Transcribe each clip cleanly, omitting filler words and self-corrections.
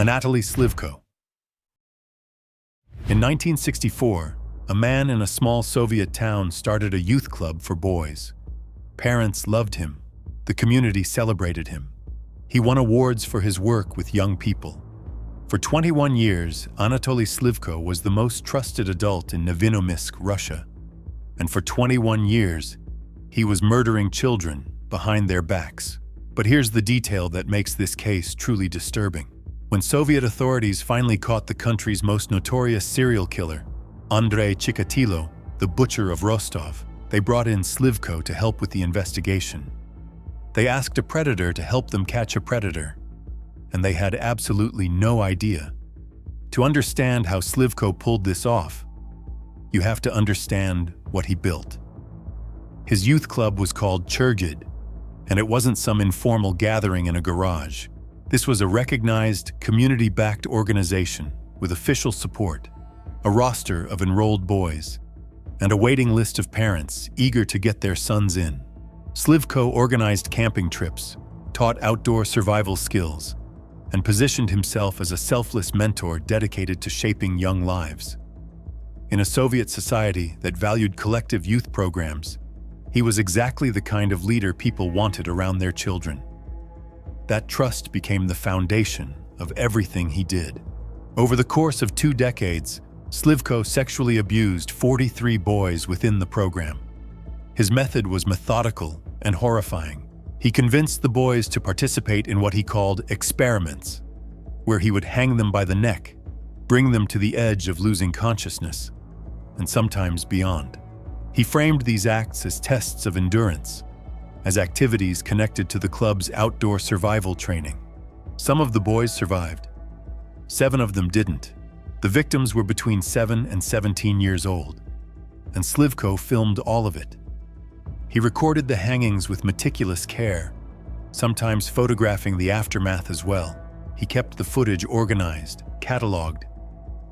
Anatoly Slivko. In 1964, a man in a small Soviet town started a youth club for boys. Parents loved him. The community celebrated him. He won awards for his work with young people. For 21 years, Anatoly Slivko was the most trusted adult in Novosibirsk, Russia. And for 21 years, he was murdering children behind their backs. But here's the detail that makes this case truly disturbing. When Soviet authorities finally caught the country's most notorious serial killer, Andrei Chikatilo, the butcher of Rostov, they brought in Slivko to help with the investigation. They asked a predator to help them catch a predator, and they had absolutely no idea. To understand how Slivko pulled this off, you have to understand what he built. His youth club was called Churgid, and it wasn't some informal gathering in a garage. This was a recognized, community-backed organization with official support, a roster of enrolled boys, and a waiting list of parents eager to get their sons in. Slivko organized camping trips, taught outdoor survival skills, and positioned himself as a selfless mentor dedicated to shaping young lives. In a Soviet society that valued collective youth programs, he was exactly the kind of leader people wanted around their children. That trust became the foundation of everything he did. Over the course of 2 decades, Slivko sexually abused 43 boys within the program. His method was methodical and horrifying. He convinced the boys to participate in what he called experiments, where he would hang them by the neck, bring them to the edge of losing consciousness, and sometimes beyond. He framed these acts as tests of endurance, as activities connected to the club's outdoor survival training. Some of the boys survived. 7 of them didn't. The victims were between 7 and 17 years old, and Slivko filmed all of it. He recorded the hangings with meticulous care, sometimes photographing the aftermath as well. He kept the footage organized, cataloged,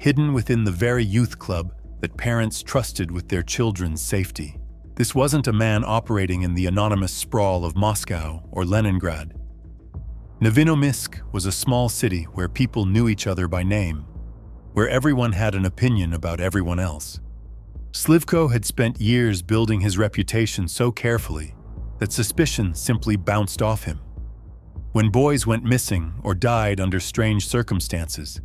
hidden within the very youth club that parents trusted with their children's safety. This wasn't a man operating in the anonymous sprawl of Moscow or Leningrad. Novosibirsk was a small city where people knew each other by name, where everyone had an opinion about everyone else. Slivko had spent years building his reputation so carefully that suspicion simply bounced off him. When boys went missing or died under strange circumstances,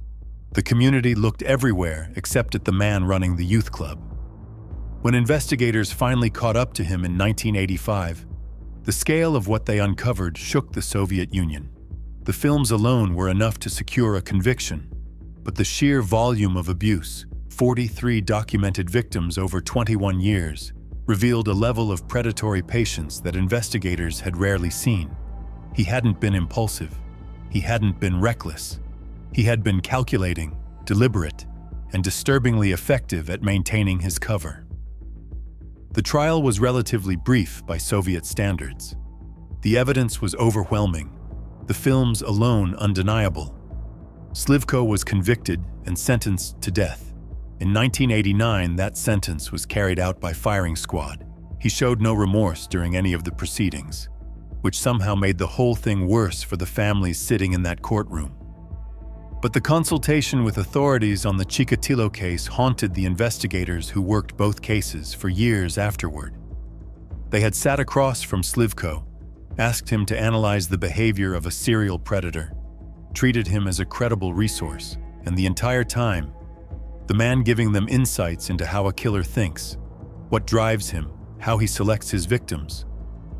the community looked everywhere except at the man running the youth club. When investigators finally caught up to him in 1985, the scale of what they uncovered shook the Soviet Union. The films alone were enough to secure a conviction, but the sheer volume of abuse, 43 documented victims over 21 years, revealed a level of predatory patience that investigators had rarely seen. He hadn't been impulsive. He hadn't been reckless. He had been calculating, deliberate, and disturbingly effective at maintaining his cover. The trial was relatively brief by Soviet standards. The evidence was overwhelming, the films alone undeniable. Slivko was convicted and sentenced to death. In 1989, that sentence was carried out by firing squad. He showed no remorse during any of the proceedings, which somehow made the whole thing worse for the families sitting in that courtroom. But the consultation with authorities on the Chikatilo case haunted the investigators who worked both cases for years afterward. They had sat across from Slivko, asked him to analyze the behavior of a serial predator, treated him as a credible resource, and the entire time, the man giving them insights into how a killer thinks, what drives him, how he selects his victims,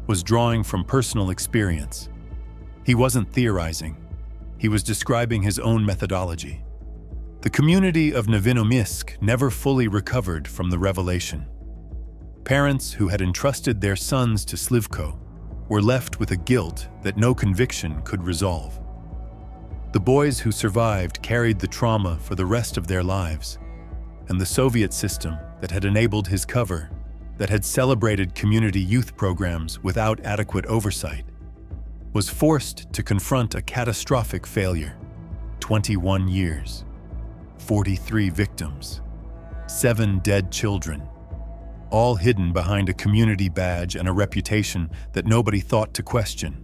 was drawing from personal experience. He wasn't theorizing. He was describing his own methodology. The community of Novosibirsk never fully recovered from the revelation. Parents who had entrusted their sons to Slivko were left with a guilt that no conviction could resolve. The boys who survived carried the trauma for the rest of their lives, and the Soviet system that had enabled his cover, that had celebrated community youth programs without adequate oversight, was forced to confront a catastrophic failure. 21 years, 43 victims, 7 dead children, all hidden behind a community badge and a reputation that nobody thought to question.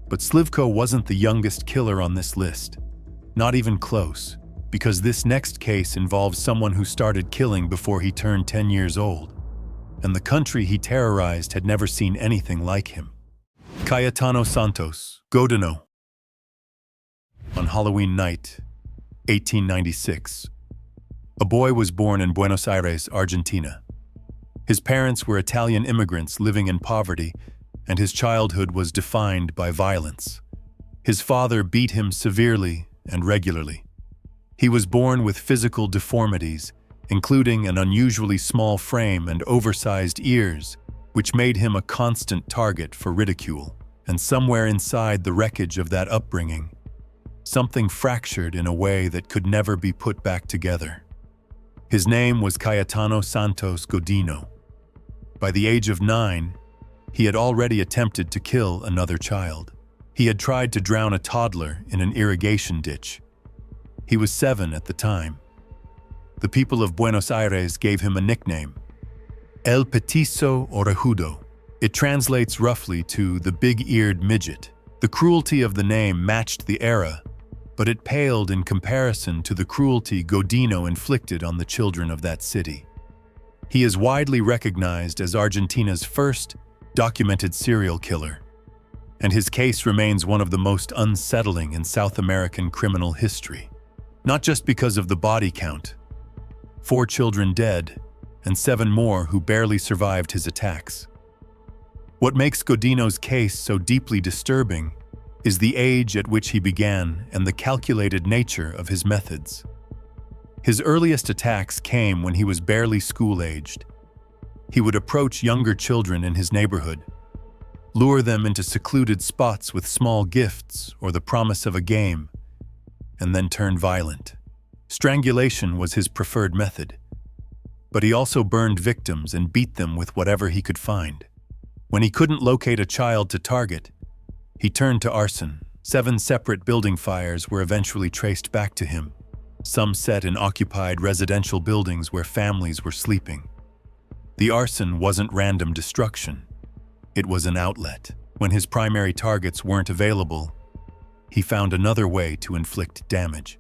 But Slivko wasn't the youngest killer on this list. Not even close, because this next case involves someone who started killing before he turned 10 years old, and the country he terrorized had never seen anything like him. Cayetano Santos, Godino. On Halloween night, 1896, a boy was born in Buenos Aires, Argentina. His parents were Italian immigrants living in poverty, and his childhood was defined by violence. His father beat him severely and regularly. He was born with physical deformities, including an unusually small frame and oversized ears, which made him a constant target for ridicule. And somewhere inside the wreckage of that upbringing, something fractured in a way that could never be put back together. His name was Cayetano Santos Godino. By the age of 9, he had already attempted to kill another child. He had tried to drown a toddler in an irrigation ditch. He was 7 at the time. The people of Buenos Aires gave him a nickname, El Petiso Orejudo. It translates roughly to the big-eared midget. The cruelty of the name matched the era, but it paled in comparison to the cruelty Godino inflicted on the children of that city. He is widely recognized as Argentina's first documented serial killer, and his case remains one of the most unsettling in South American criminal history. Not just because of the body count, 4 children dead and 7 more who barely survived his attacks. What makes Godino's case so deeply disturbing is the age at which he began and the calculated nature of his methods. His earliest attacks came when he was barely school-aged. He would approach younger children in his neighborhood, lure them into secluded spots with small gifts or the promise of a game, and then turn violent. Strangulation was his preferred method, but he also burned victims and beat them with whatever he could find. When he couldn't locate a child to target, he turned to arson. 7 separate building fires were eventually traced back to him, some set in occupied residential buildings where families were sleeping. The arson wasn't random destruction. It was an outlet. When his primary targets weren't available, he found another way to inflict damage.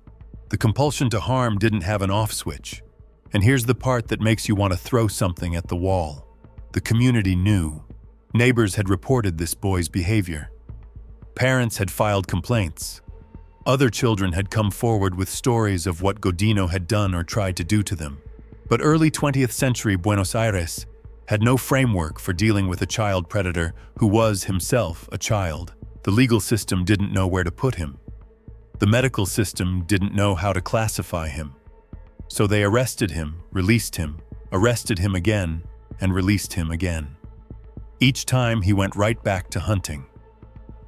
The compulsion to harm didn't have an off switch. And here's the part that makes you want to throw something at the wall. The community knew. Neighbors had reported this boy's behavior. Parents had filed complaints. Other children had come forward with stories of what Godino had done or tried to do to them. But early 20th century Buenos Aires had no framework for dealing with a child predator who was himself a child. The legal system didn't know where to put him. The medical system didn't know how to classify him. So they arrested him, released him, arrested him again, and released him again. Each time he went right back to hunting.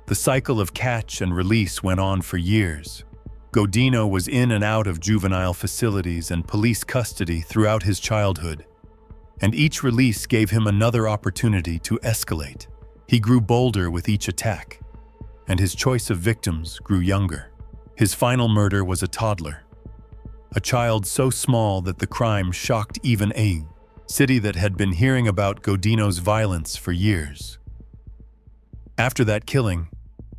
The cycle of catch and release went on for years. Godino was in and out of juvenile facilities and police custody throughout his childhood, and each release gave him another opportunity to escalate. He grew bolder with each attack, and his choice of victims grew younger. His final murder was a toddler, a child so small that the crime shocked even a city that had been hearing about Godino's violence for years. After that killing,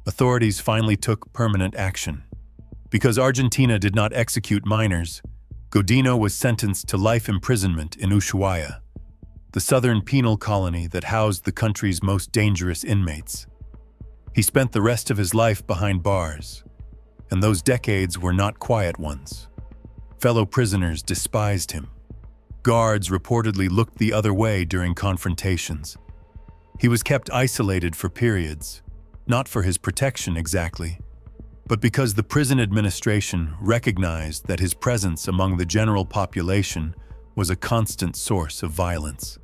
authorities finally took permanent action. Because Argentina did not execute minors, Godino was sentenced to life imprisonment in Ushuaia, the southern penal colony that housed the country's most dangerous inmates. He spent the rest of his life behind bars, and those decades were not quiet ones. Fellow prisoners despised him. Guards reportedly looked the other way during confrontations. He was kept isolated for periods, not for his protection exactly, but because the prison administration recognized that his presence among the general population was a constant source of violence.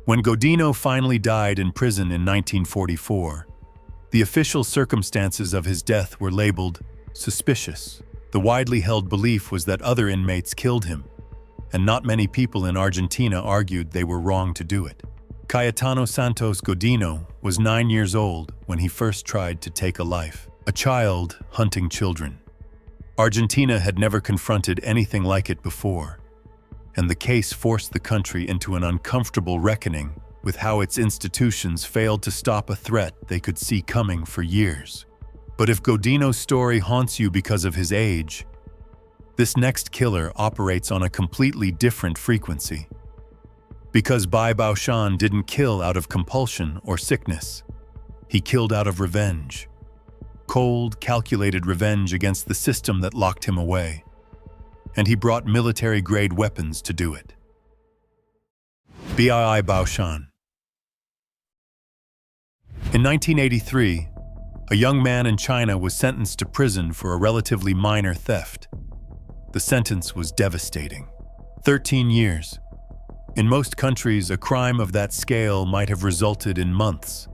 When Godino finally died in prison in 1944, the official circumstances of his death were labeled suspicious. The widely held belief was that other inmates killed him, and not many people in Argentina argued they were wrong to do it. Cayetano Santos Godino was 9 years old when he first tried to take a life, a child hunting children. Argentina had never confronted anything like it before, and the case forced the country into an uncomfortable reckoning with how its institutions failed to stop a threat they could see coming for years. But if Godino's story haunts you because of his age, this next killer operates on a completely different frequency. Because Bai Baoshan didn't kill out of compulsion or sickness. He killed out of revenge. Cold, calculated revenge against the system that locked him away. And he brought military-grade weapons to do it. Bai Baoshan. In 1983, a young man in China was sentenced to prison for a relatively minor theft. The sentence was devastating. 13 years. In most countries, a crime of that scale might have resulted in months,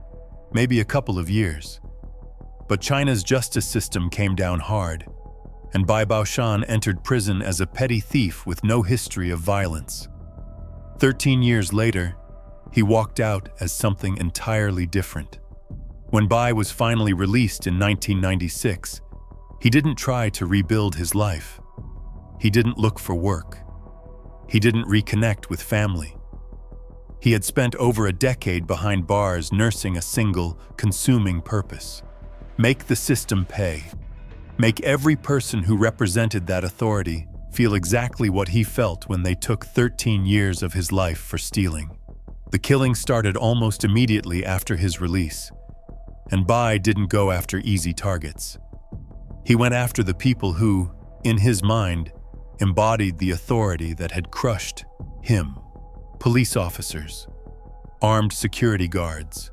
maybe a couple of years. But China's justice system came down hard, and Bai Baoshan entered prison as a petty thief with no history of violence. 13 years later, he walked out as something entirely different. When Bai was finally released in 1996, he didn't try to rebuild his life. He didn't look for work. He didn't reconnect with family. He had spent over a decade behind bars nursing a single, consuming purpose. Make the system pay. Make every person who represented that authority feel exactly what he felt when they took 13 years of his life for stealing. The killing started almost immediately after his release, and Bai didn't go after easy targets. He went after the people who, in his mind, embodied the authority that had crushed him. Police officers, armed security guards,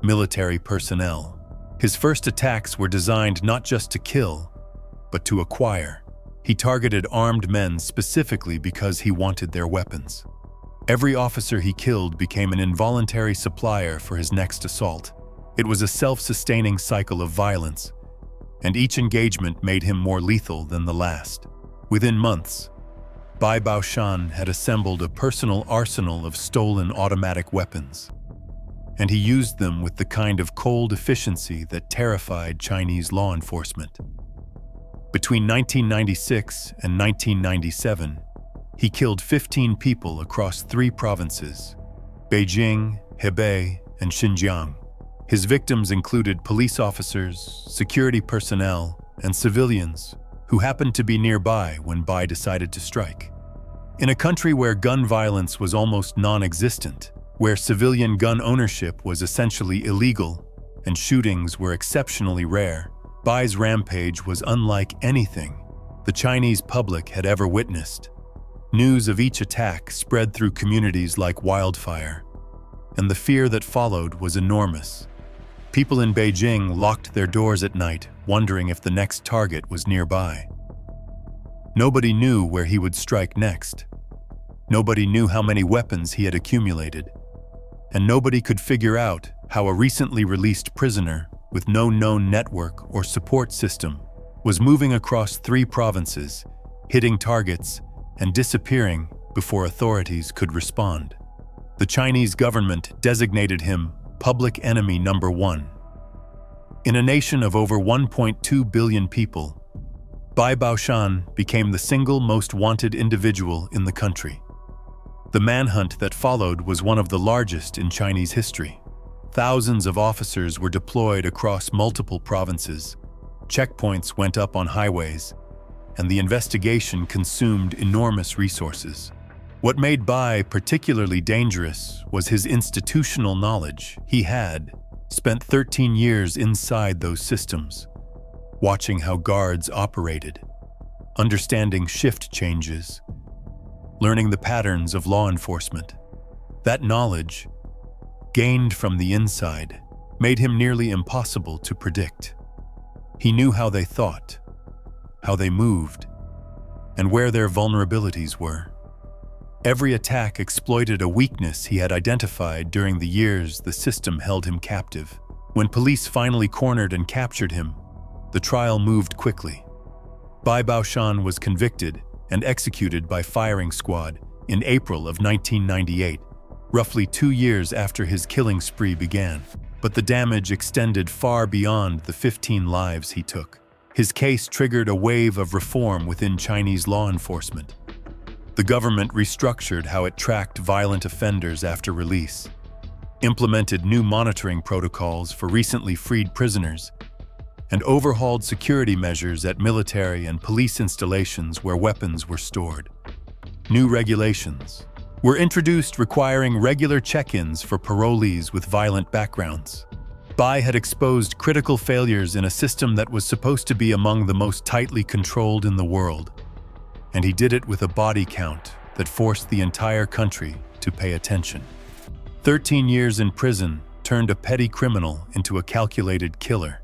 military personnel. His first attacks were designed not just to kill, but to acquire. He targeted armed men specifically because he wanted their weapons. Every officer he killed became an involuntary supplier for his next assault. It was a self-sustaining cycle of violence, and each engagement made him more lethal than the last. Within months, Bai Baoshan had assembled a personal arsenal of stolen automatic weapons, and he used them with the kind of cold efficiency that terrified Chinese law enforcement. Between 1996 and 1997, he killed 15 people across 3 provinces: Beijing, Hebei, and Xinjiang. His victims included police officers, security personnel, and civilians who happened to be nearby when Bai decided to strike. In a country where gun violence was almost non-existent, where civilian gun ownership was essentially illegal and shootings were exceptionally rare, Bai's rampage was unlike anything the Chinese public had ever witnessed. News of each attack spread through communities like wildfire, and the fear that followed was enormous. People in Beijing locked their doors at night, wondering if the next target was nearby. Nobody knew where he would strike next. Nobody knew how many weapons he had accumulated. And nobody could figure out how a recently released prisoner with no known network or support system was moving across 3 provinces, hitting targets and disappearing before authorities could respond. The Chinese government designated him public enemy number 1. In a nation of over 1.2 billion people, Bai Baoshan became the single most wanted individual in the country. The manhunt that followed was one of the largest in Chinese history. Thousands of officers were deployed across multiple provinces. Checkpoints went up on highways, and the investigation consumed enormous resources. What made Bai particularly dangerous was his institutional knowledge. He had spent 13 years inside those systems, watching how guards operated, understanding shift changes, learning the patterns of law enforcement. That knowledge, gained from the inside, made him nearly impossible to predict. He knew how they thought, how they moved, and where their vulnerabilities were. Every attack exploited a weakness he had identified during the years the system held him captive. When police finally cornered and captured him, the trial moved quickly. Bai Baoshan was convicted and executed by firing squad in April of 1998, roughly 2 years after his killing spree began. But the damage extended far beyond the 15 lives he took. His case triggered a wave of reform within Chinese law enforcement. The government restructured how it tracked violent offenders after release, implemented new monitoring protocols for recently freed prisoners, and overhauled security measures at military and police installations where weapons were stored. New regulations were introduced requiring regular check-ins for parolees with violent backgrounds. Bai had exposed critical failures in a system that was supposed to be among the most tightly controlled in the world, and he did it with a body count that forced the entire country to pay attention. 13 years in prison turned a petty criminal into a calculated killer,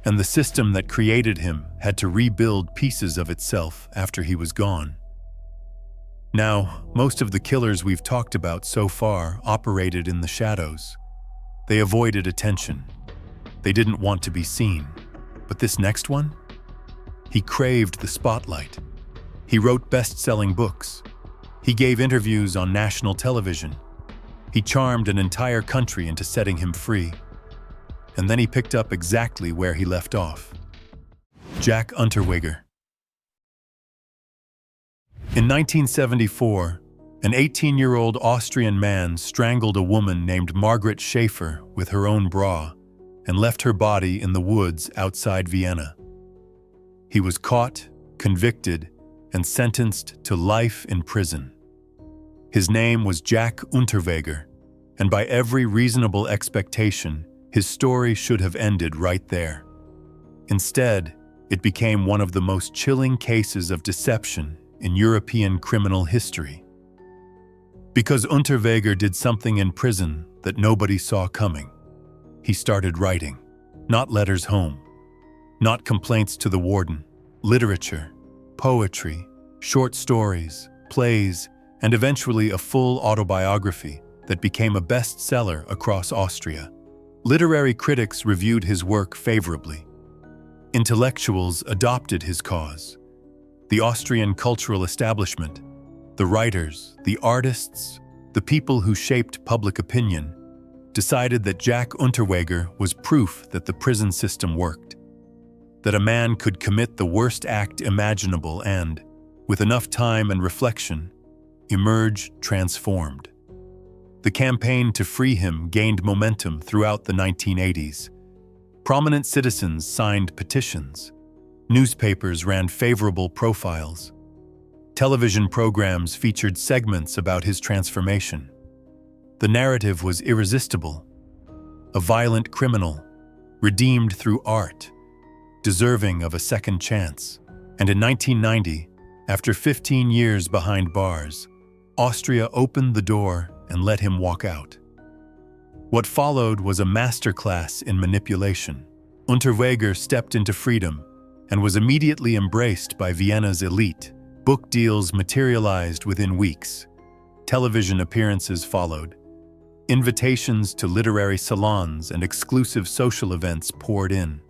and the system that created him had to rebuild pieces of itself after he was gone. Now, most of the killers we've talked about so far operated in the shadows. They avoided attention. They didn't want to be seen. But this next one? He craved the spotlight. He wrote best-selling books. He gave interviews on national television. He charmed an entire country into setting him free. And then he picked up exactly where he left off. Jack Unterweger. In 1974, an 18-year-old Austrian man strangled a woman named Margaret Schaefer with her own bra and left her body in the woods outside Vienna. He was caught, convicted, and sentenced to life in prison. His name was Jack Unterweger, and by every reasonable expectation, his story should have ended right there. Instead, it became one of the most chilling cases of deception in European criminal history. Because Unterweger did something in prison that nobody saw coming. He started writing, not letters home, not complaints to the warden, literature, poetry, short stories, plays, and eventually a full autobiography that became a bestseller across Austria. Literary critics reviewed his work favorably. Intellectuals adopted his cause. The Austrian cultural establishment, the writers, the artists, the people who shaped public opinion, decided that Jack Unterweger was proof that the prison system worked, that a man could commit the worst act imaginable and, with enough time and reflection, emerge transformed. The campaign to free him gained momentum throughout the 1980s. Prominent citizens signed petitions. Newspapers ran favorable profiles. Television programs featured segments about his transformation. The narrative was irresistible. A violent criminal, redeemed through art, deserving of a second chance. And in 1990, after 15 years behind bars, Austria opened the door and let him walk out. What followed was a masterclass in manipulation. Unterweger stepped into freedom and was immediately embraced by Vienna's elite. Book deals materialized within weeks. Television appearances followed. Invitations to literary salons and exclusive social events poured in.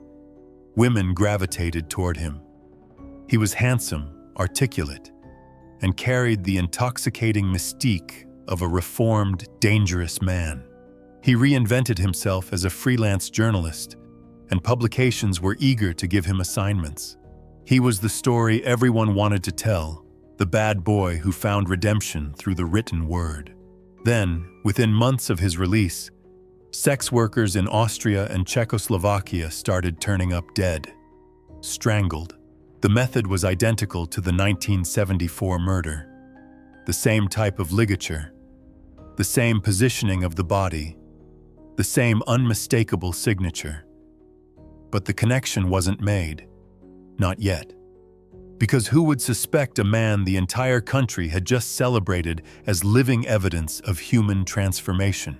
Women gravitated toward him. He was handsome, articulate, and carried the intoxicating mystique of a reformed, dangerous man. He reinvented himself as a freelance journalist, and publications were eager to give him assignments. He was the story everyone wanted to tell, the bad boy who found redemption through the written word. Then, within months of his release, sex workers in Austria and Czechoslovakia started turning up dead, strangled. The method was identical to the 1974 murder. The same type of ligature, the same positioning of the body, the same unmistakable signature. But the connection wasn't made. Not yet. Because who would suspect a man the entire country had just celebrated as living evidence of human transformation?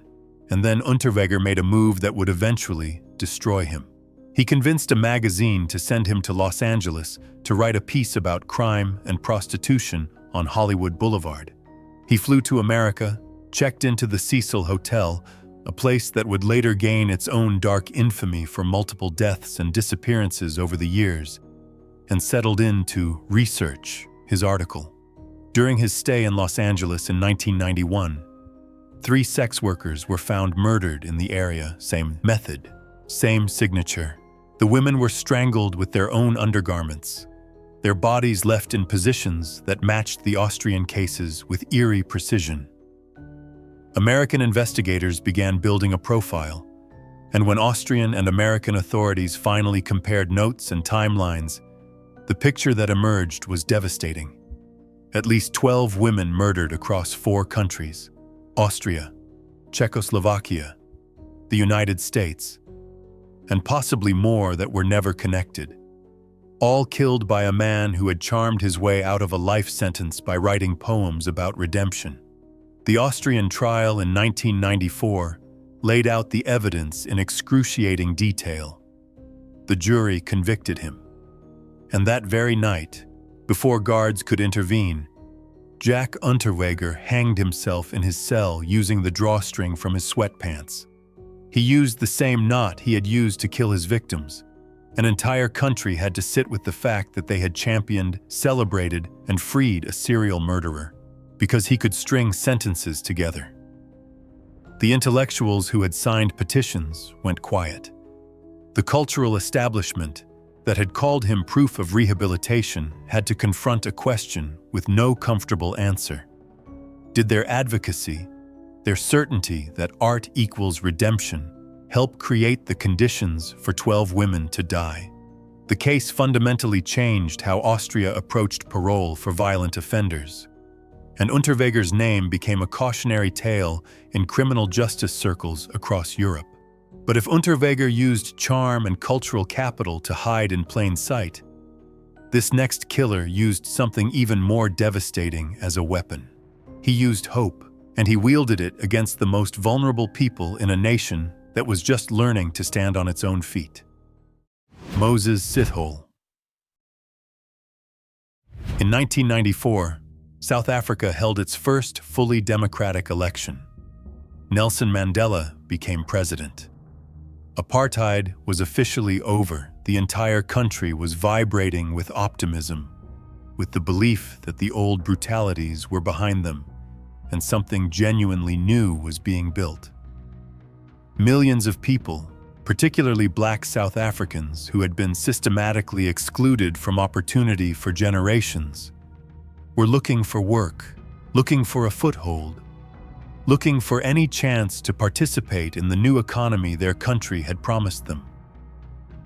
And then Unterweger made a move that would eventually destroy him. He convinced a magazine to send him to Los Angeles to write a piece about crime and prostitution on Hollywood Boulevard. He flew to America, checked into the Cecil Hotel, a place that would later gain its own dark infamy for multiple deaths and disappearances over the years, and settled in to research his article. During his stay in Los Angeles in 1991, 3 sex workers were found murdered in the area, same method, same signature. The women were strangled with their own undergarments, their bodies left in positions that matched the Austrian cases with eerie precision. American investigators began building a profile, And when Austrian and American authorities finally compared notes and timelines, the picture that emerged was devastating. At least 12 women murdered across 4 countries: Austria, Czechoslovakia, the United States, and possibly more that were never connected. All killed by a man who had charmed his way out of a life sentence by writing poems about redemption. The Austrian trial in 1994 laid out the evidence in excruciating detail. The jury convicted him. And that very night, before guards could intervene, Jack Unterweger hanged himself in his cell using the drawstring from his sweatpants. He used the same knot he had used to kill his victims. An entire country had to sit with the fact that they had championed, celebrated, and freed a serial murderer, because he could string sentences together. The intellectuals who had signed petitions went quiet. The cultural establishment that had called him proof of rehabilitation had to confront a question with no comfortable answer. Did their advocacy, their certainty that art equals redemption, help create the conditions for 12 women to die? The case fundamentally changed how Austria approached parole for violent offenders, and Unterweger's name became a cautionary tale in criminal justice circles across Europe. But if Unterweger used charm and cultural capital to hide in plain sight, this next killer used something even more devastating as a weapon. He used hope, and he wielded it against the most vulnerable people in a nation that was just learning to stand on its own feet. Moses Sithole. In 1994, South Africa held its first fully democratic election. Nelson Mandela became president. Apartheid was officially over. The entire country was vibrating with optimism, with the belief that the old brutalities were behind them and something genuinely new was being built. Millions of people, particularly Black South Africans who had been systematically excluded from opportunity for generations, were looking for work, looking for a foothold, looking for any chance to participate in the new economy their country had promised them.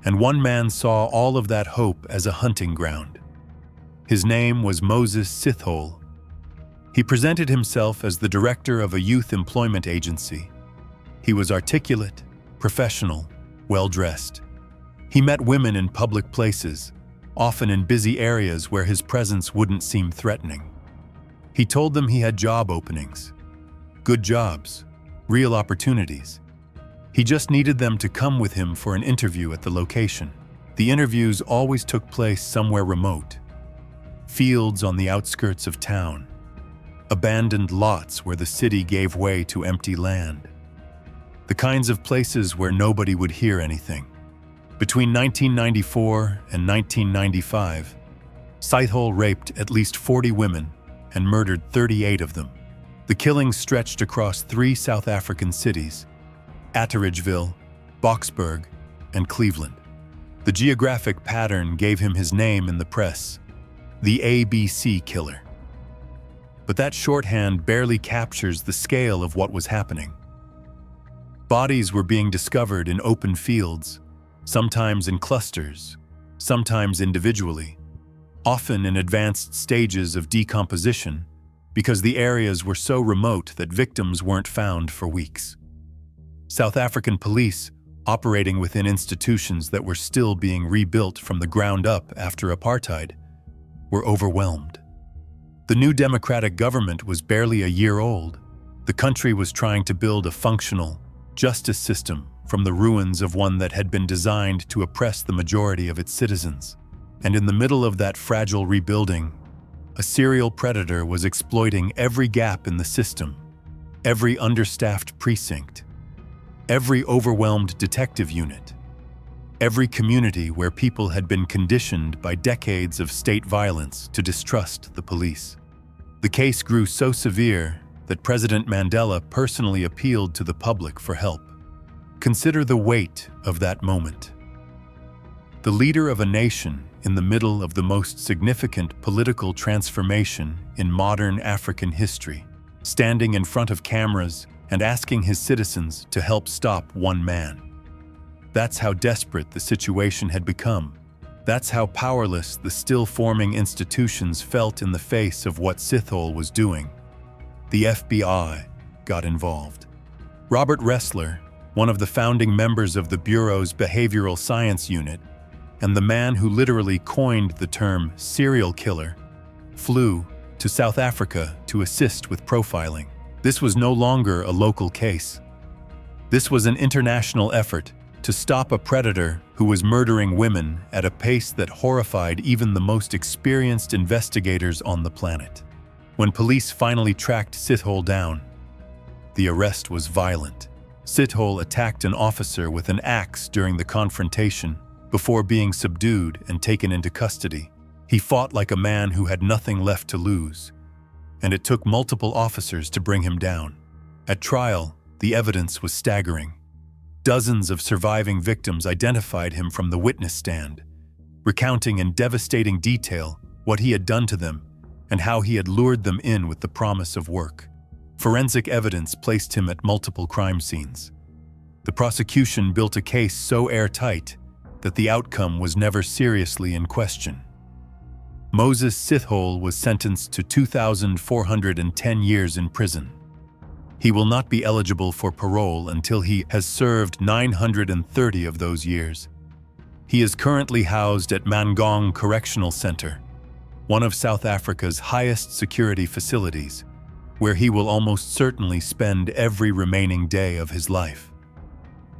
And one man saw all of that hope as a hunting ground. His name was Moses Sithole. He presented himself as the director of a youth employment agency. He was articulate, professional, well-dressed. He met women in public places, often in busy areas where his presence wouldn't seem threatening. He told them he had job openings, good jobs, real opportunities. He just needed them to come with him for an interview at the location. The interviews always took place somewhere remote. Fields on the outskirts of town. Abandoned lots where the city gave way to empty land. The kinds of places where nobody would hear anything. Between 1994 and 1995, Sithole raped at least 40 women and murdered 38 of them. The killings stretched across 3 South African cities: Atteridgeville, Boksburg, and Cleveland. The geographic pattern gave him his name in the press, the ABC Killer. But that shorthand barely captures the scale of what was happening. Bodies were being discovered in open fields, sometimes in clusters, sometimes individually, often in advanced stages of decomposition, because the areas were so remote that victims weren't found for weeks. South African police, operating within institutions that were still being rebuilt from the ground up after apartheid, were overwhelmed. The new democratic government was barely a year old. The country was trying to build a functional justice system from the ruins of one that had been designed to oppress the majority of its citizens. And in the middle of that fragile rebuilding, a serial predator was exploiting every gap in the system, every understaffed precinct, every overwhelmed detective unit, every community where people had been conditioned by decades of state violence to distrust the police. The case grew so severe that President Mandela personally appealed to the public for help. Consider the weight of that moment. The leader of a nation in the middle of the most significant political transformation in modern African history, standing in front of cameras and asking his citizens to help stop one man. That's how desperate the situation had become. That's how powerless the still-forming institutions felt in the face of what Sithole was doing. The FBI got involved. Robert Ressler, one of the founding members of the Bureau's Behavioral Science Unit, and the man who literally coined the term serial killer, flew to South Africa to assist with profiling. This was no longer a local case. This was an international effort to stop a predator who was murdering women at a pace that horrified even the most experienced investigators on the planet. When police finally tracked Sithole down, the arrest was violent. Sithole attacked an officer with an axe during the confrontation before being subdued and taken into custody. He fought like a man who had nothing left to lose, and it took multiple officers to bring him down. At trial, the evidence was staggering. Dozens of surviving victims identified him from the witness stand, recounting in devastating detail what he had done to them and how he had lured them in with the promise of work. Forensic evidence placed him at multiple crime scenes. The prosecution built a case so airtight that the outcome was never seriously in question. Moses Sithole was sentenced to 2,410 years in prison. He will not be eligible for parole until he has served 930 of those years. He is currently housed at Mangong Correctional Center, one of South Africa's highest security facilities, where he will almost certainly spend every remaining day of his life.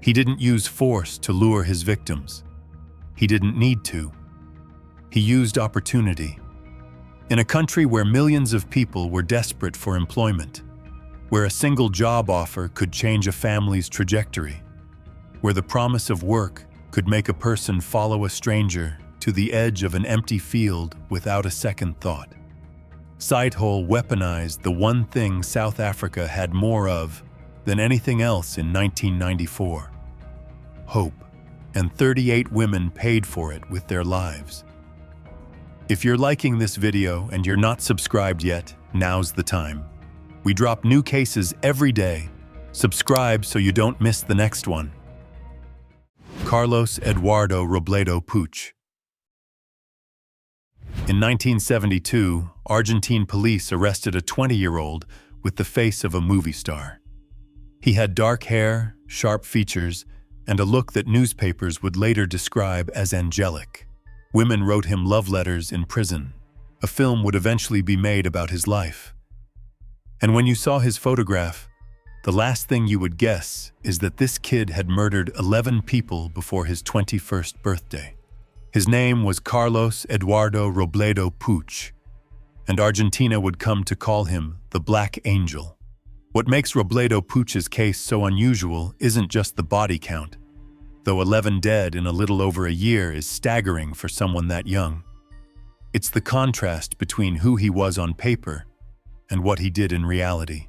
He didn't use force to lure his victims. He didn't need to. He used opportunity. In a country where millions of people were desperate for employment, where a single job offer could change a family's trajectory, where the promise of work could make a person follow a stranger to the edge of an empty field without a second thought. Sithole weaponized the one thing South Africa had more of than anything else in 1994: hope, and 38 women paid for it with their lives. If you're liking this video and you're not subscribed yet, now's the time. We drop new cases every day. Subscribe so you don't miss the next one. Carlos Eduardo Robledo Puig. In 1972, Argentine police arrested a 20-year-old with the face of a movie star. He had dark hair, sharp features, and a look that newspapers would later describe as angelic. Women wrote him love letters in prison. A film would eventually be made about his life. And when you saw his photograph, the last thing you would guess is that this kid had murdered 11 people before his 21st birthday. His name was Carlos Eduardo Robledo Puig, and Argentina would come to call him the Black Angel. What makes Robledo Puig's case so unusual isn't just the body count, though 11 dead in a little over a year is staggering for someone that young. It's the contrast between who he was on paper and what he did in reality.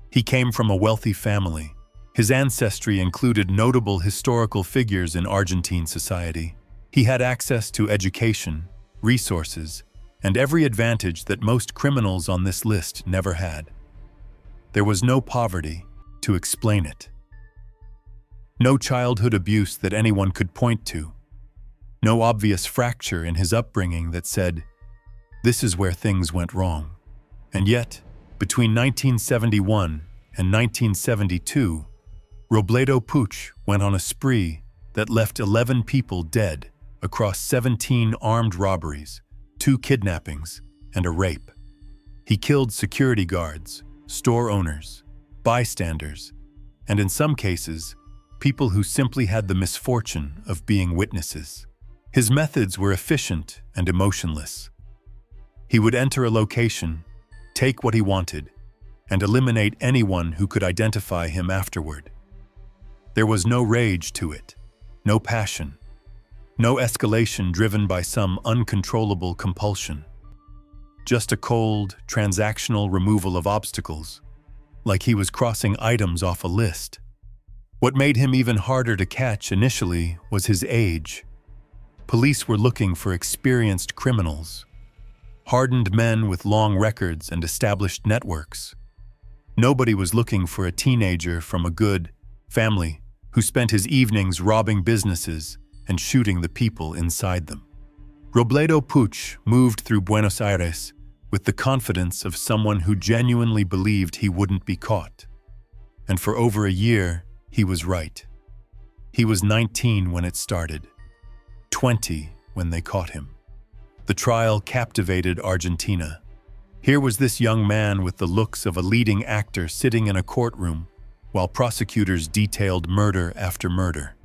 He came from a wealthy family. His ancestry included notable historical figures in Argentine society. He had access to education, resources, and every advantage that most criminals on this list never had. There was no poverty to explain it. No childhood abuse that anyone could point to. No obvious fracture in his upbringing that said, "This is where things went wrong." And yet, between 1971 and 1972, Robledo Puig went on a spree that left 11 people dead across 17 armed robberies, 2 kidnappings, and a rape. He killed security guards, store owners, bystanders, and in some cases, people who simply had the misfortune of being witnesses. His methods were efficient and emotionless. He would enter a location, take what he wanted, and eliminate anyone who could identify him afterward. There was no rage to it, no passion, no escalation driven by some uncontrollable compulsion. Just a cold, transactional removal of obstacles, like he was crossing items off a list. What made him even harder to catch initially was his age. Police were looking for experienced criminals, hardened men with long records and established networks. Nobody was looking for a teenager from a good family who spent his evenings robbing businesses and shooting the people inside them. Robledo Puig moved through Buenos Aires with the confidence of someone who genuinely believed he wouldn't be caught. And for over a year, he was right. He was 19 when it started, 20 when they caught him. The trial captivated Argentina. Here was this young man with the looks of a leading actor sitting in a courtroom while prosecutors detailed murder after murder.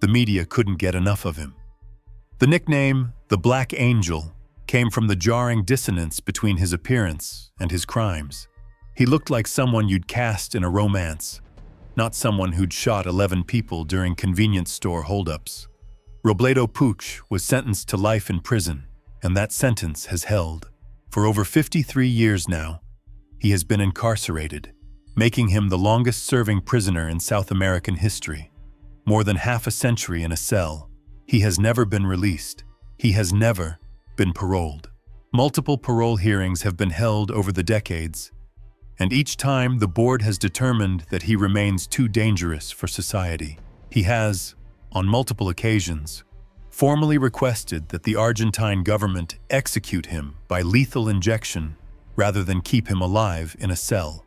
The media couldn't get enough of him. The nickname, the Black Angel, came from the jarring dissonance between his appearance and his crimes. He looked like someone you'd cast in a romance, not someone who'd shot 11 people during convenience store holdups. Robledo Puig was sentenced to life in prison, and that sentence has held. For over 53 years now, he has been incarcerated, making him the longest-serving prisoner in South American history. More than half a century in a cell. He has never been released. He has never been paroled. Multiple parole hearings have been held over the decades, and each time the board has determined that he remains too dangerous for society. He has, on multiple occasions, formally requested that the Argentine government execute him by lethal injection rather than keep him alive in a cell.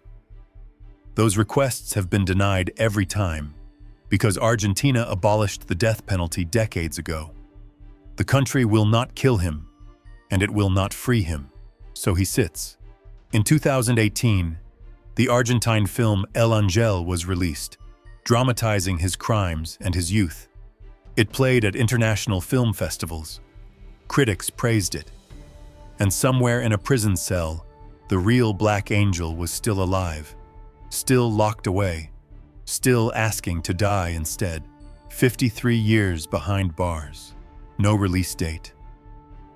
Those requests have been denied every time because Argentina abolished the death penalty decades ago. The country will not kill him, and it will not free him, so he sits. In 2018, the Argentine film El Ángel was released, dramatizing his crimes and his youth. It played at international film festivals. Critics praised it. And somewhere in a prison cell, the real Black Angel was still alive, still locked away, still asking to die instead. 53 years behind bars. No release date.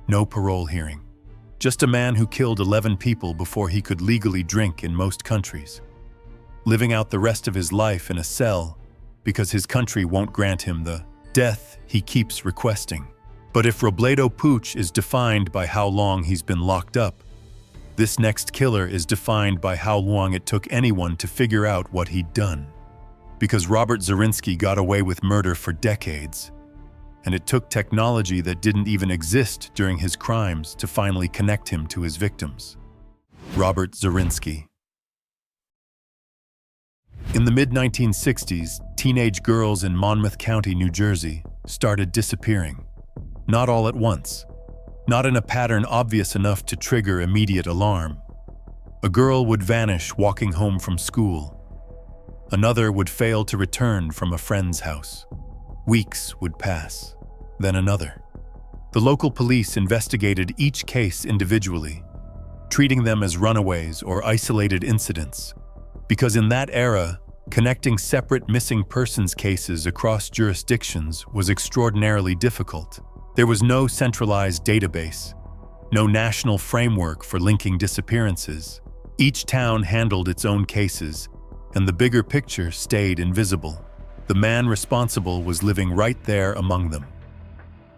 No parole hearing. Just a man who killed 11 people before he could legally drink in most countries. Living out the rest of his life in a cell because his country won't grant him the death he keeps requesting. But if Robledo Puig is defined by how long he's been locked up, this next killer is defined by how long it took anyone to figure out what he'd done. Because Robert Zrinski got away with murder for decades, and it took technology that didn't even exist during his crimes to finally connect him to his victims. Robert Zrinski. In the mid-1960s, teenage girls in Monmouth County, New Jersey, started disappearing. Not all at once. Not in a pattern obvious enough to trigger immediate alarm. A girl would vanish walking home from school. Another would fail to return from a friend's house. Weeks would pass, then another. The local police investigated each case individually, treating them as runaways or isolated incidents, because in that era, connecting separate missing persons cases across jurisdictions was extraordinarily difficult. There was no centralized database, no national framework for linking disappearances. Each town handled its own cases, and the bigger picture stayed invisible. The man responsible was living right there among them.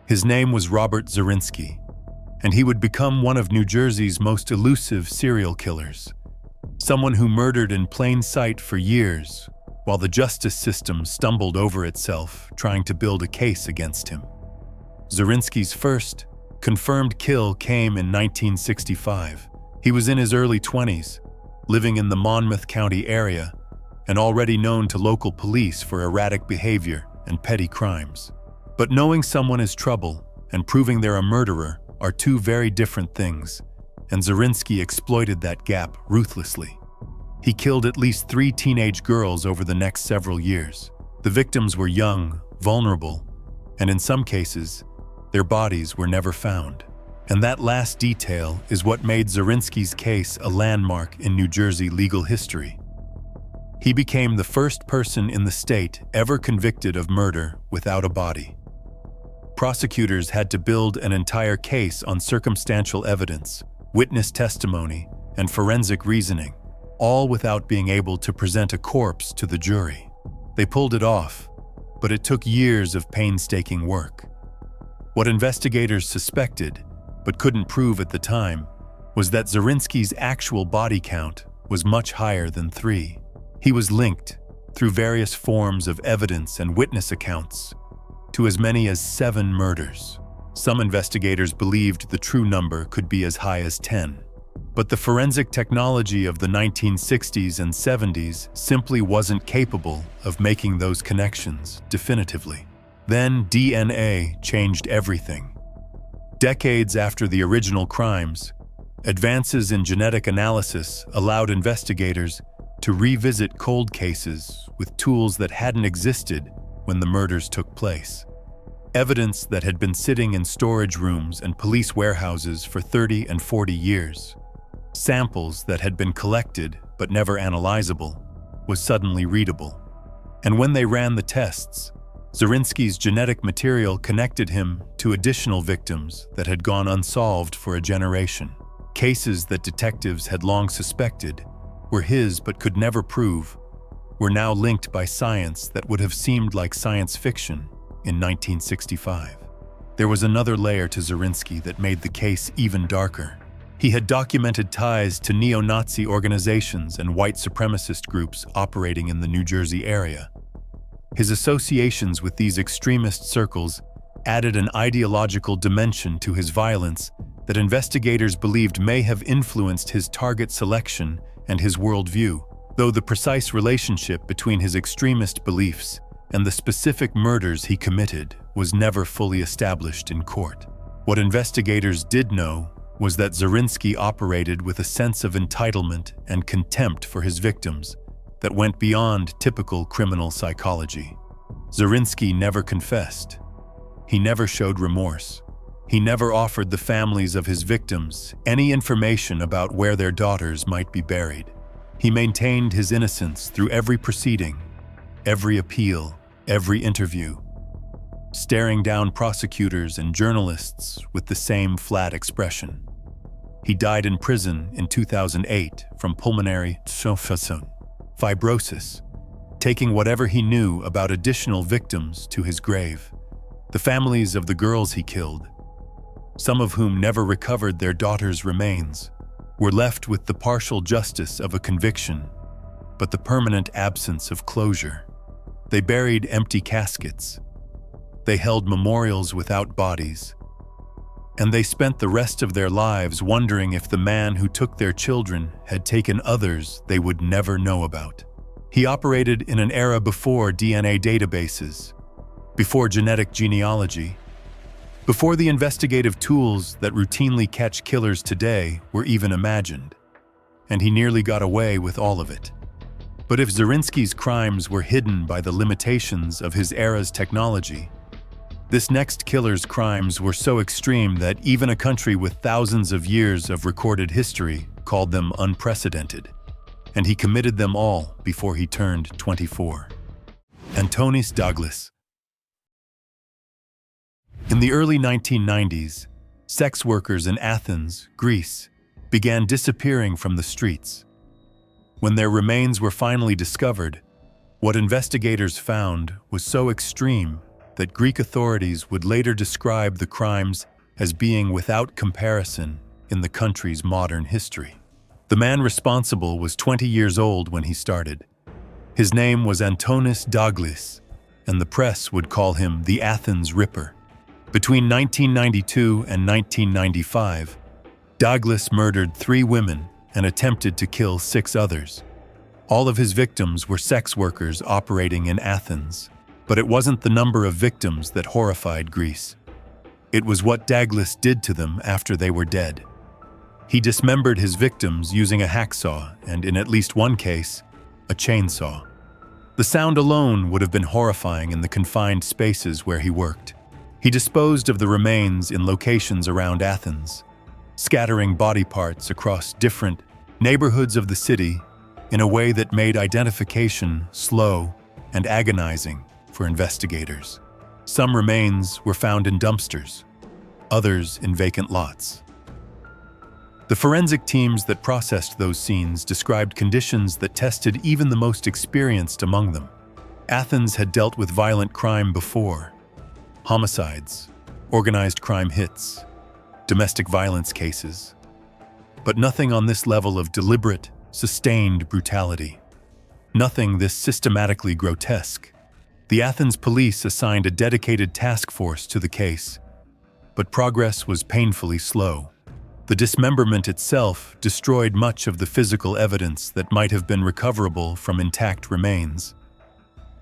His name was Robert Zrinski, and he would become one of New Jersey's most elusive serial killers. Someone who murdered in plain sight for years, while the justice system stumbled over itself trying to build a case against him. Zrinski's first confirmed kill came in 1965. He was in his early 20s, living in the Monmouth County area, and already known to local police for erratic behavior and petty crimes. But knowing someone is trouble and proving they're a murderer are two very different things, and Zrinski exploited that gap ruthlessly. He killed at least 3 teenage girls over the next several years. The victims were young, vulnerable, and in some cases, their bodies were never found. And that last detail is what made Zrinski's case a landmark in New Jersey legal history. He became the first person in the state ever convicted of murder without a body. Prosecutors had to build an entire case on circumstantial evidence, witness testimony, and forensic reasoning, all without being able to present a corpse to the jury. They pulled it off, but it took years of painstaking work. What investigators suspected, but couldn't prove at the time, was that Zrinski's actual body count was much higher than 3. He was linked, through various forms of evidence and witness accounts, to as many as 7 murders. Some investigators believed the true number could be as high as 10. But the forensic technology of the 1960s and 70s simply wasn't capable of making those connections definitively. Then DNA changed everything. Decades after the original crimes, advances in genetic analysis allowed investigators to revisit cold cases with tools that hadn't existed when the murders took place. Evidence that had been sitting in storage rooms and police warehouses for 30 and 40 years. Samples that had been collected but never analyzable was suddenly readable. And when they ran the tests, Zorinsky's genetic material connected him to additional victims that had gone unsolved for a generation. Cases that detectives had long suspected were his but could never prove were now linked by science that would have seemed like science fiction in 1965. There was another layer to Zorinsky that made the case even darker. He had documented ties to neo-Nazi organizations and white supremacist groups operating in the New Jersey area. His associations with these extremist circles added an ideological dimension to his violence that investigators believed may have influenced his target selection and his worldview, though the precise relationship between his extremist beliefs and the specific murders he committed was never fully established in court. What investigators did know was that Zorinsky operated with a sense of entitlement and contempt for his victims that went beyond typical criminal psychology. Zorinsky never confessed. He never showed remorse. He never offered the families of his victims any information about where their daughters might be buried. He maintained his innocence through every proceeding, every appeal, every interview, staring down prosecutors and journalists with the same flat expression. He died in prison in 2008 from pulmonary fibrosis, taking whatever he knew about additional victims to his grave. The families of the girls he killed, some of whom never recovered their daughters' remains, were left with the partial justice of a conviction, but the permanent absence of closure. They buried empty caskets. They held memorials without bodies. And they spent the rest of their lives wondering if the man who took their children had taken others they would never know about. He operated in an era before DNA databases, before genetic genealogy, before the investigative tools that routinely catch killers today were even imagined. And he nearly got away with all of it. But if Zorinsky's crimes were hidden by the limitations of his era's technology, this next killer's crimes were so extreme that even a country with thousands of years of recorded history called them unprecedented. And he committed them all before he turned 24. Antonis Douglas. In the early 1990s, sex workers in Athens, Greece, began disappearing from the streets. When their remains were finally discovered, what investigators found was so extreme that Greek authorities would later describe the crimes as being without comparison in the country's modern history. The man responsible was 20 years old when he started. His name was Antonis Douglas, and the press would call him the Athens Ripper. Between 1992 and 1995, Douglas murdered 3 women and attempted to kill 6 others. All of his victims were sex workers operating in Athens. But it wasn't the number of victims that horrified Greece. It was what Douglas did to them after they were dead. He dismembered his victims using a hacksaw and, in at least one case, a chainsaw. The sound alone would have been horrifying in the confined spaces where he worked. He disposed of the remains in locations around Athens, scattering body parts across different neighborhoods of the city in a way that made identification slow and agonizing for investigators. Some remains were found in dumpsters, others in vacant lots. The forensic teams that processed those scenes described conditions that tested even the most experienced among them. Athens had dealt with violent crime before: homicides, organized crime hits, domestic violence cases, but nothing on this level of deliberate, sustained brutality. Nothing this systematically grotesque. The Athens police assigned a dedicated task force to the case, but progress was painfully slow. The dismemberment itself destroyed much of the physical evidence that might have been recoverable from intact remains.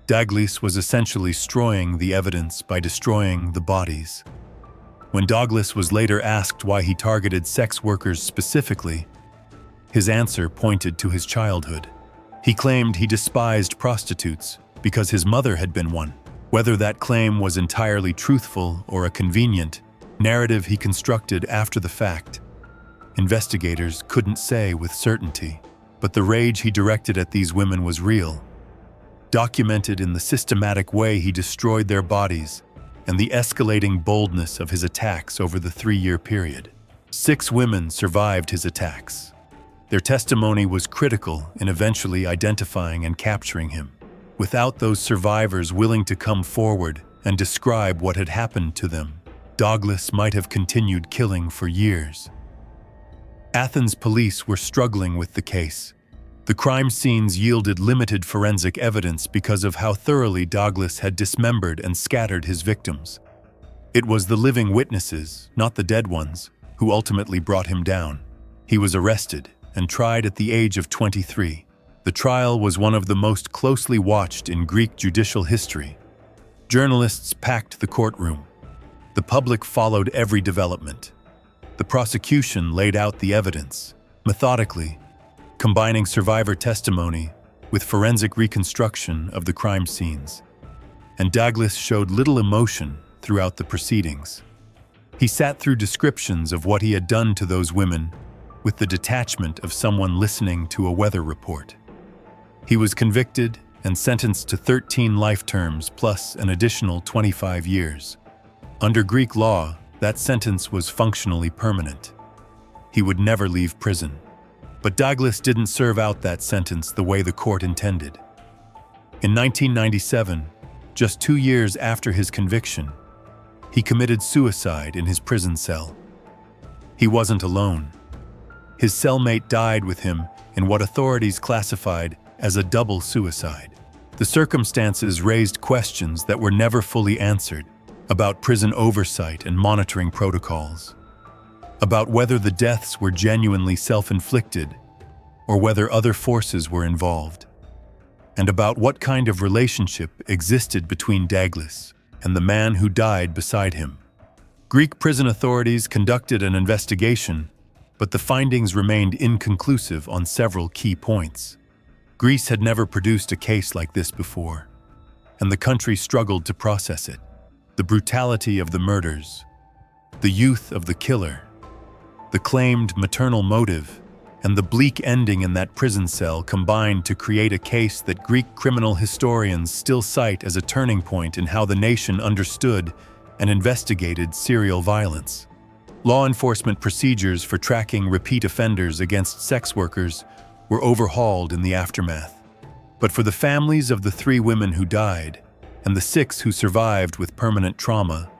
Douglas was essentially destroying the evidence by destroying the bodies. When Douglas was later asked why he targeted sex workers specifically, his answer pointed to his childhood. He claimed he despised prostitutes because his mother had been one. Whether that claim was entirely truthful or a convenient narrative he constructed after the fact, investigators couldn't say with certainty. But the rage he directed at these women was real, documented in the systematic way he destroyed their bodies and the escalating boldness of his attacks over the 3-year period. 6 women survived his attacks. Their testimony was critical in eventually identifying and capturing him. Without those survivors willing to come forward and describe what had happened to them, Douglas might have continued killing for years. Athens police were struggling with the case. The crime scenes yielded limited forensic evidence because of how thoroughly Douglas had dismembered and scattered his victims. It was the living witnesses, not the dead ones, who ultimately brought him down. He was arrested and tried at the age of 23. The trial was one of the most closely watched in Greek judicial history. Journalists packed the courtroom. The public followed every development. The prosecution laid out the evidence, methodically, combining survivor testimony with forensic reconstruction of the crime scenes. And Douglas showed little emotion throughout the proceedings. He sat through descriptions of what he had done to those women with the detachment of someone listening to a weather report. He was convicted and sentenced to 13 life terms plus an additional 25 years. Under Greek law, that sentence was functionally permanent. He would never leave prison. But Douglas didn't serve out that sentence the way the court intended. In 1997, just 2 years after his conviction, he committed suicide in his prison cell. He wasn't alone. His cellmate died with him in what authorities classified as a double suicide. The circumstances raised questions that were never fully answered about prison oversight and monitoring protocols, about whether the deaths were genuinely self-inflicted or whether other forces were involved, and about what kind of relationship existed between Douglas and the man who died beside him. Greek prison authorities conducted an investigation, but the findings remained inconclusive on several key points. Greece had never produced a case like this before, and the country struggled to process it. The brutality of the murders, the youth of the killer, the claimed maternal motive, and the bleak ending in that prison cell combined to create a case that Greek criminal historians still cite as a turning point in how the nation understood and investigated serial violence. Law enforcement procedures for tracking repeat offenders against sex workers were overhauled in the aftermath. But for the families of the 3 women who died, and the 6 who survived with permanent trauma,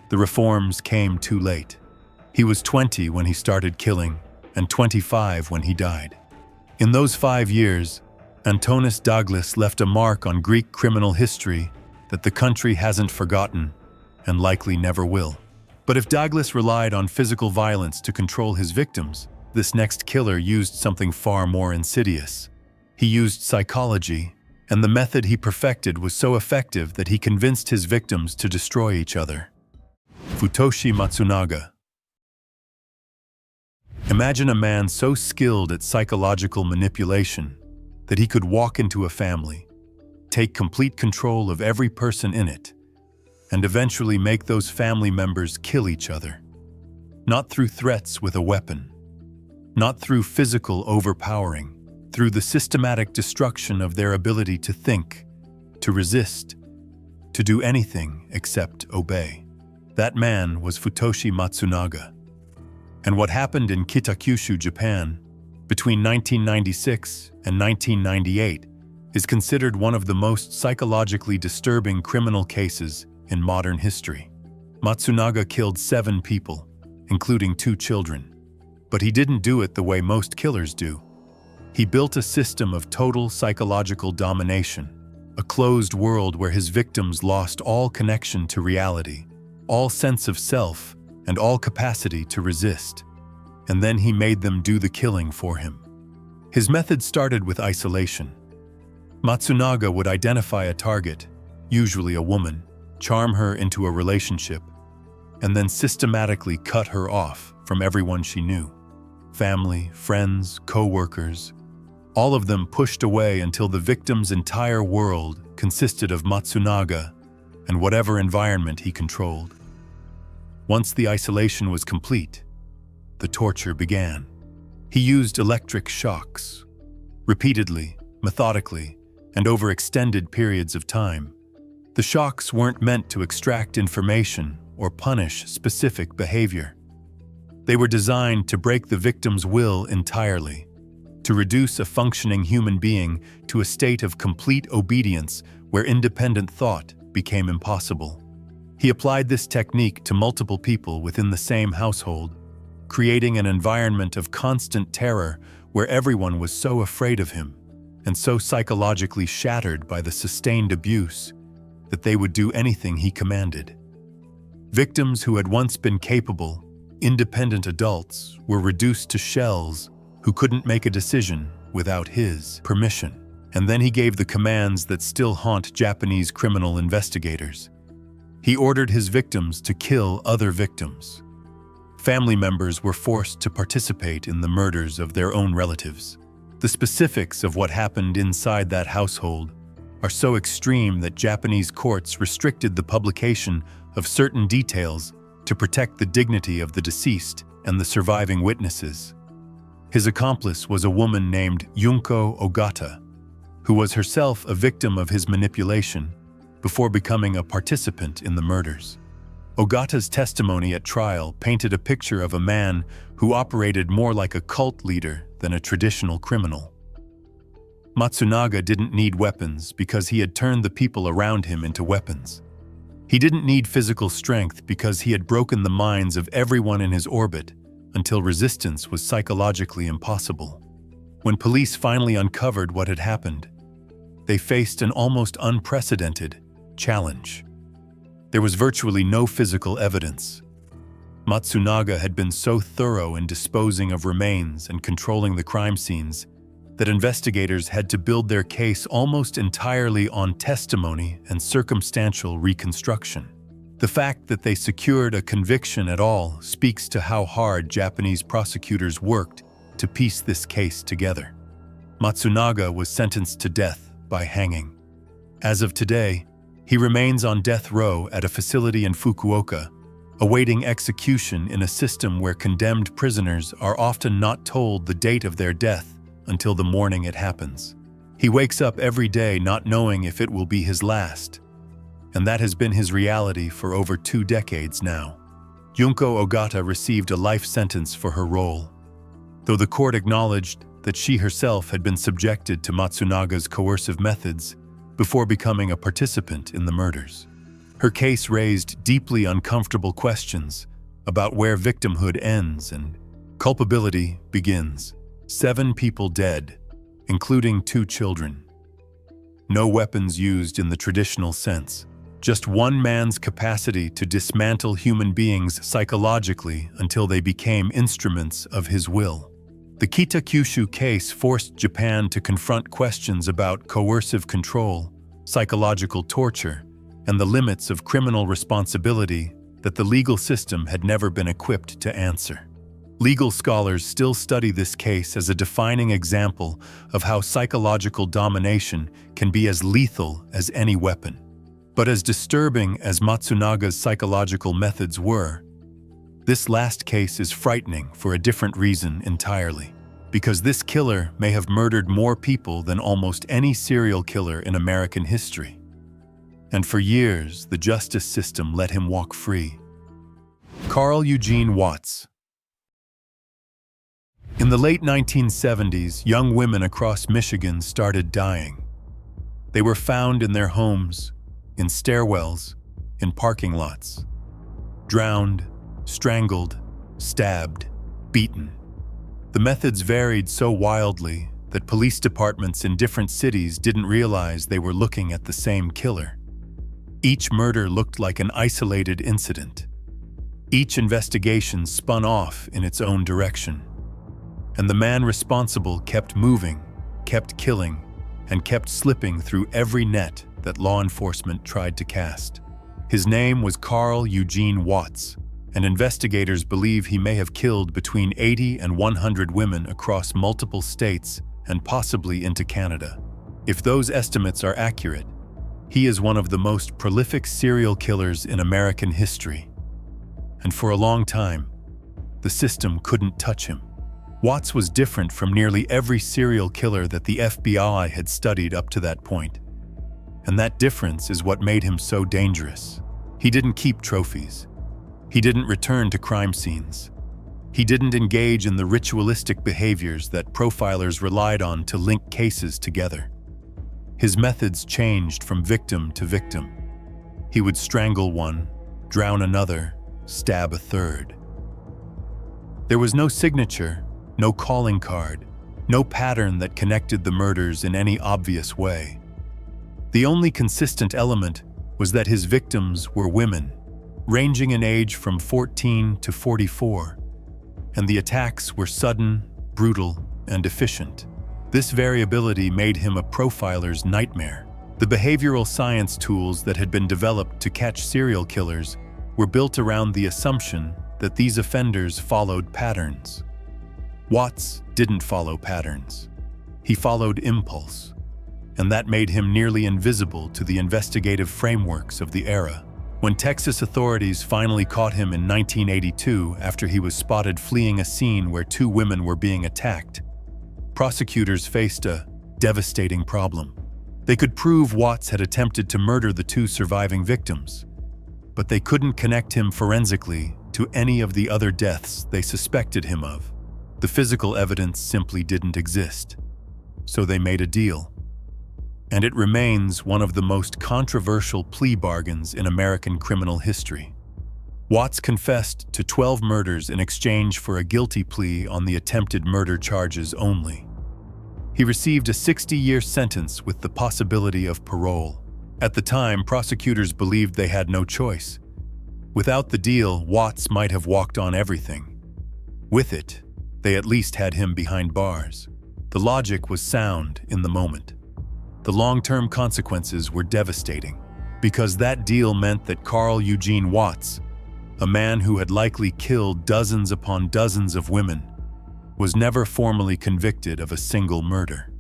the reforms came too late. He was 20 when he started killing, and 25 when he died. In those 5 years, Antonis Douglas left a mark on Greek criminal history that the country hasn't forgotten and likely never will. But if Douglas relied on physical violence to control his victims, this next killer used something far more insidious. He used psychology, and the method he perfected was so effective that he convinced his victims to destroy each other. Futoshi Matsunaga. Imagine a man so skilled at psychological manipulation that he could walk into a family, take complete control of every person in it, and eventually make those family members kill each other. Not through threats with a weapon, not through physical overpowering, through the systematic destruction of their ability to think, to resist, to do anything except obey. That man was Futoshi Matsunaga. And what happened in Kitakyushu, Japan, between 1996 and 1998 is considered one of the most psychologically disturbing criminal cases in modern history. Matsunaga killed 7 people, including 2 children. But he didn't do it the way most killers do. He built a system of total psychological domination, a closed world where his victims lost all connection to reality, all sense of self, and all capacity to resist. And then he made them do the killing for him. His method started with isolation. Matsunaga would identify a target, usually a woman, charm her into a relationship, and then systematically cut her off from everyone she knew. Family, friends, co-workers, all of them pushed away until the victim's entire world consisted of Matsunaga and whatever environment he controlled. Once the isolation was complete, the torture began. He used electric shocks, repeatedly, methodically, and over extended periods of time. The shocks weren't meant to extract information or punish specific behavior. They were designed to break the victim's will entirely, to reduce a functioning human being to a state of complete obedience where independent thought became impossible. He applied this technique to multiple people within the same household, creating an environment of constant terror where everyone was so afraid of him and so psychologically shattered by the sustained abuse that they would do anything he commanded. Victims who had once been capable, independent adults were reduced to shells who couldn't make a decision without his permission. And then he gave the commands that still haunt Japanese criminal investigators. He ordered his victims to kill other victims. Family members were forced to participate in the murders of their own relatives. The specifics of what happened inside that household are so extreme that Japanese courts restricted the publication of certain details to protect the dignity of the deceased and the surviving witnesses. His accomplice was a woman named Junko Ogata, who was herself a victim of his manipulation before becoming a participant in the murders. Ogata's testimony at trial painted a picture of a man who operated more like a cult leader than a traditional criminal. Matsunaga didn't need weapons because he had turned the people around him into weapons. He didn't need physical strength because he had broken the minds of everyone in his orbit until resistance was psychologically impossible. When police finally uncovered what had happened, they faced an almost unprecedented challenge. There was virtually no physical evidence. Matsunaga had been so thorough in disposing of remains and controlling the crime scenes that investigators had to build their case almost entirely on testimony and circumstantial reconstruction. The fact that they secured a conviction at all speaks to how hard Japanese prosecutors worked to piece this case together. Matsunaga was sentenced to death by hanging. As of today, he remains on death row at a facility in Fukuoka, awaiting execution in a system where condemned prisoners are often not told the date of their death until the morning it happens. He wakes up every day not knowing if it will be his last, and that has been his reality for over 2 decades now. Junko Ogata received a life sentence for her role, though the court acknowledged that she herself had been subjected to Matsunaga's coercive methods before becoming a participant in the murders. Her case raised deeply uncomfortable questions about where victimhood ends and culpability begins. 7 people dead, including 2 children. No weapons used in the traditional sense. Just one man's capacity to dismantle human beings psychologically until they became instruments of his will. The Kitakyushu case forced Japan to confront questions about coercive control, psychological torture, and the limits of criminal responsibility that the legal system had never been equipped to answer. Legal scholars still study this case as a defining example of how psychological domination can be as lethal as any weapon. But as disturbing as Matsunaga's psychological methods were, this last case is frightening for a different reason entirely. Because this killer may have murdered more people than almost any serial killer in American history. And for years, the justice system let him walk free. Carl Eugene Watts. In the late 1970s, young women across Michigan started dying. They were found in their homes, in stairwells, in parking lots. Drowned, strangled, stabbed, beaten. The methods varied so wildly that police departments in different cities didn't realize they were looking at the same killer. Each murder looked like an isolated incident. Each investigation spun off in its own direction. And the man responsible kept moving, kept killing, and kept slipping through every net that law enforcement tried to cast. His name was Carl Eugene Watts, and investigators believe he may have killed between 80 and 100 women across multiple states and possibly into Canada. If those estimates are accurate, he is one of the most prolific serial killers in American history. And for a long time, the system couldn't touch him. Watts was different from nearly every serial killer that the FBI had studied up to that point. And that difference is what made him so dangerous. He didn't keep trophies. He didn't return to crime scenes. He didn't engage in the ritualistic behaviors that profilers relied on to link cases together. His methods changed from victim to victim. He would strangle one, drown another, stab a third. There was no signature, no calling card, no pattern that connected the murders in any obvious way. The only consistent element was that his victims were women, ranging in age from 14 to 44, and the attacks were sudden, brutal, and efficient. This variability made him a profiler's nightmare. The behavioral science tools that had been developed to catch serial killers were built around the assumption that these offenders followed patterns. Watts didn't follow patterns. He followed impulse, and that made him nearly invisible to the investigative frameworks of the era. When Texas authorities finally caught him in 1982 after he was spotted fleeing a scene where 2 women were being attacked, prosecutors faced a devastating problem. They could prove Watts had attempted to murder the 2 surviving victims, but they couldn't connect him forensically to any of the other deaths they suspected him of. The physical evidence simply didn't exist. So they made a deal. And it remains one of the most controversial plea bargains in American criminal history. Watts confessed to 12 murders in exchange for a guilty plea on the attempted murder charges only. He received a 60-year sentence with the possibility of parole. At the time, prosecutors believed they had no choice. Without the deal, Watts might have walked on everything. With it, they at least had him behind bars. The logic was sound in the moment. The long-term consequences were devastating, because that deal meant that Carl Eugene Watts, a man who had likely killed dozens upon dozens of women, was never formally convicted of a single murder.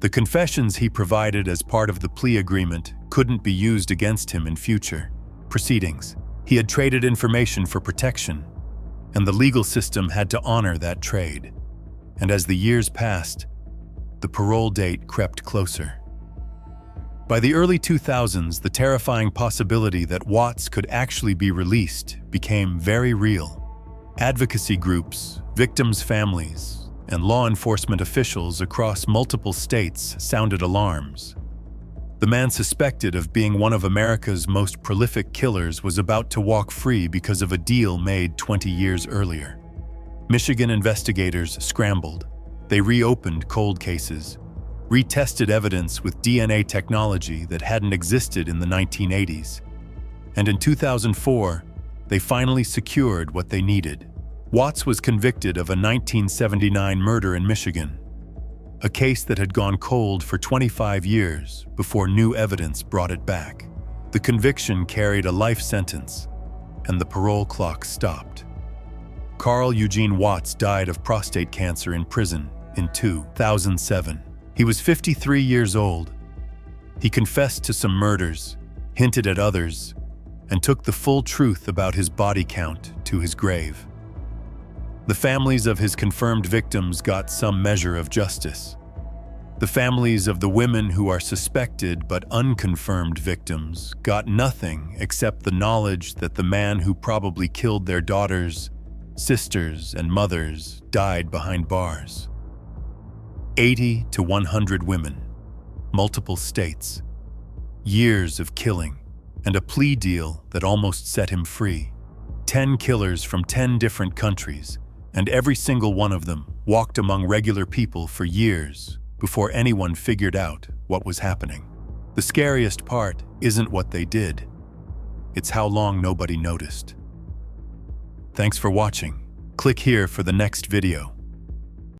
The confessions he provided as part of the plea agreement couldn't be used against him in future proceedings. He had traded information for protection, and the legal system had to honor that trade. And as the years passed, the parole date crept closer. By the early 2000s, the terrifying possibility that Watts could actually be released became very real. Advocacy groups, victims' families, and law enforcement officials across multiple states sounded alarms. The man suspected of being one of America's most prolific killers was about to walk free because of a deal made 20 years earlier. Michigan investigators scrambled. They reopened cold cases, retested evidence with DNA technology that hadn't existed in the 1980s. And in 2004, they finally secured what they needed. Watts was convicted of a 1979 murder in Michigan, a case that had gone cold for 25 years before new evidence brought it back. The conviction carried a life sentence, and the parole clock stopped. Carl Eugene Watts died of prostate cancer in prison in 2007. He was 53 years old. He confessed to some murders, hinted at others, and took the full truth about his body count to his grave. The families of his confirmed victims got some measure of justice. The families of the women who are suspected but unconfirmed victims got nothing except the knowledge that the man who probably killed their daughters, sisters, and mothers died behind bars. 80 to 100 women, multiple states, years of killing, and a plea deal that almost set him free. 10 killers from 10 different countries, And every single one of them walked among regular people for years before anyone figured out what was happening. The scariest part isn't what they did. It's how long nobody noticed. Thanks for watching. Click here for the next video.